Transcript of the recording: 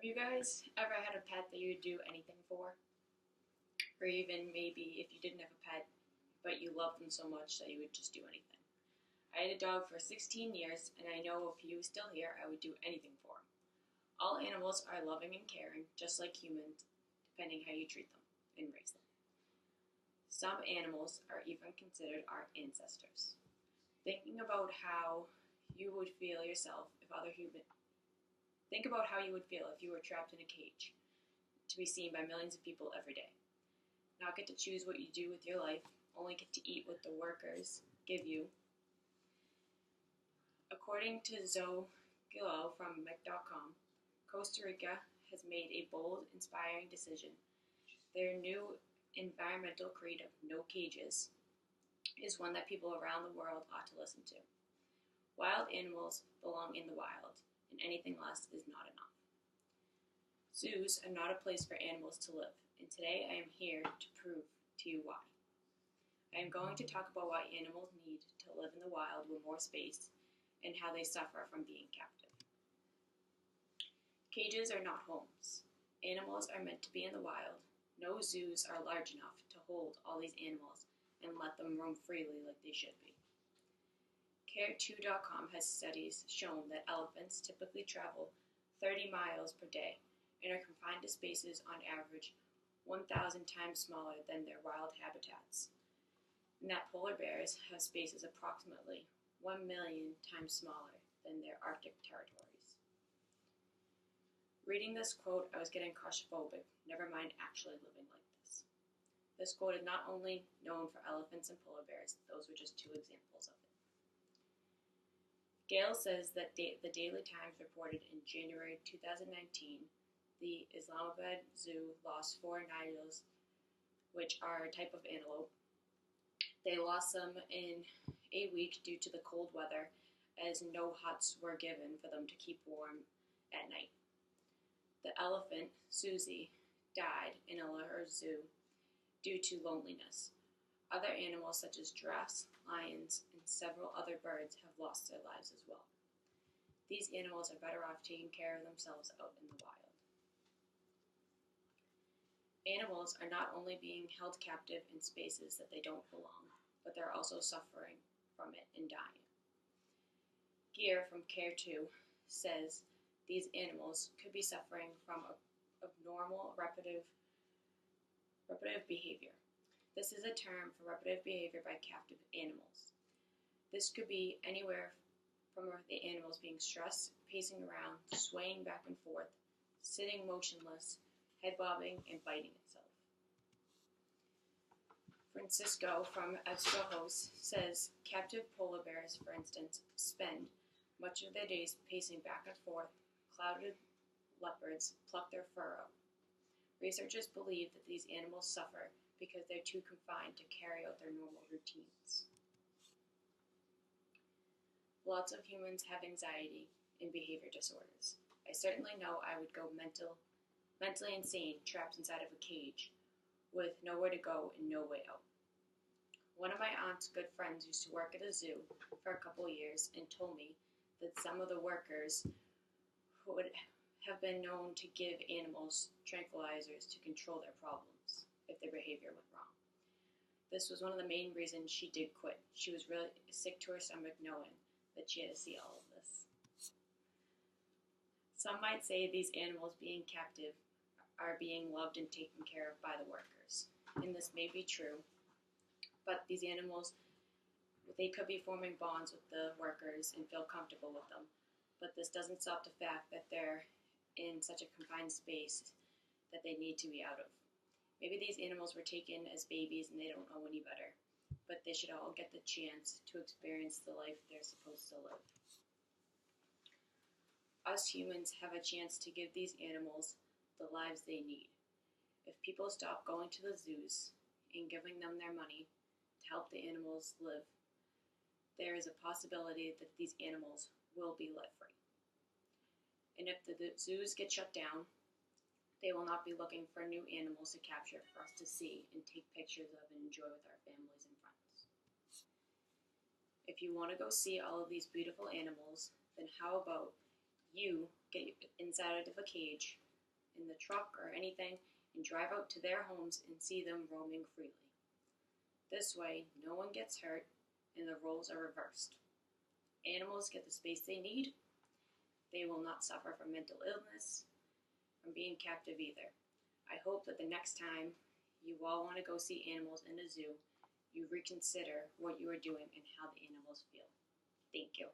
Have you guys ever had a pet that you would do anything for? Or even maybe if you didn't have a pet, but you loved them so much that you would just do anything? I had a dog for 16 years, and I know if he was still here, I would do anything for him. All animals are loving and caring, just like humans, depending how you treat them and raise them. Some animals are even considered our ancestors. Thinking about how you would feel yourself if other human Think about how you would feel if you were trapped in a cage to be seen by millions of people every day. Not get to choose what you do with your life, only get to eat what the workers give you. According to Zoe Gillow from Mic.com, Costa Rica has made a bold, inspiring decision. Their new environmental creed of no cages is one that people around the world ought to listen to. Wild animals belong in the wild, and anything less is not enough. Zoos are not a place for animals to live, and today I am here to prove to you why. I am going to talk about why animals need to live in the wild with more space and how they suffer from being captive. Cages are not homes. Animals are meant to be in the wild. No zoos are large enough to hold all these animals and let them roam freely like they should be. Care2.com has studies shown that elephants typically travel 30 miles per day and are confined to spaces on average 1,000 times smaller than their wild habitats, and that polar bears have spaces approximately 1 million times smaller than their Arctic territories. Reading this quote, I was getting claustrophobic, never mind actually living like this. This quote is not only known for elephants and polar bears, those were just two examples of it. Gale says that the Daily Times reported in January 2019 the Islamabad Zoo lost 4 nidals, which are a type of antelope. They lost them in a week due to the cold weather, as no huts were given for them to keep warm at night. The elephant, Susie, died in a Lahore zoo due to loneliness. Other animals such as giraffes, lions, and several other birds have lost their lives as well. These animals are better off taking care of themselves out in the wild. Animals are not only being held captive in spaces that they don't belong, but they're also suffering from it and dying. Gear from Care2 says these animals could be suffering from abnormal repetitive behavior. This is a term for repetitive behavior by captive animals. This could be anywhere from the animals being stressed, pacing around, swaying back and forth, sitting motionless, head bobbing, and biting itself. Francisco from Escojos says captive polar bears, for instance, spend much of their days pacing back and forth. Clouded leopards pluck their fur out. Researchers believe that these animals suffer because they're too confined to carry out their normal routines. Lots of humans have anxiety and behavior disorders. I certainly know I would go mentally insane trapped inside of a cage with nowhere to go and no way out. One of my aunt's good friends used to work at a zoo for a couple years and told me that some of the workers would have been known to give animals tranquilizers to control their problems if their behavior went wrong. This was one of the main reasons she did quit. She was really sick to her stomach knowing that she had to see all of this. Some might say these animals being captive are being loved and taken care of by the workers, and this may be true, but these animals, they could be forming bonds with the workers and feel comfortable with them, but this doesn't stop the fact that they're in such a confined space that they need to be out of. Maybe these animals were taken as babies and they don't know any better, but they should all get the chance to experience the life they're supposed to live. Us humans have a chance to give these animals the lives they need. If people stop going to the zoos and giving them their money to help the animals live, there is a possibility that these animals will be let free. And if the zoos get shut down, they will not be looking for new animals to capture for us to see and take pictures of and enjoy with our families and friends. If you want to go see all of these beautiful animals, then how about you get inside of a cage, in the truck or anything and drive out to their homes and see them roaming freely. This way, no one gets hurt and the roles are reversed. Animals get the space they need. They will not suffer from mental illness, from being captive either. I hope that the next time you all want to go see animals in a zoo, you reconsider what you are doing and how the animals feel. Thank you.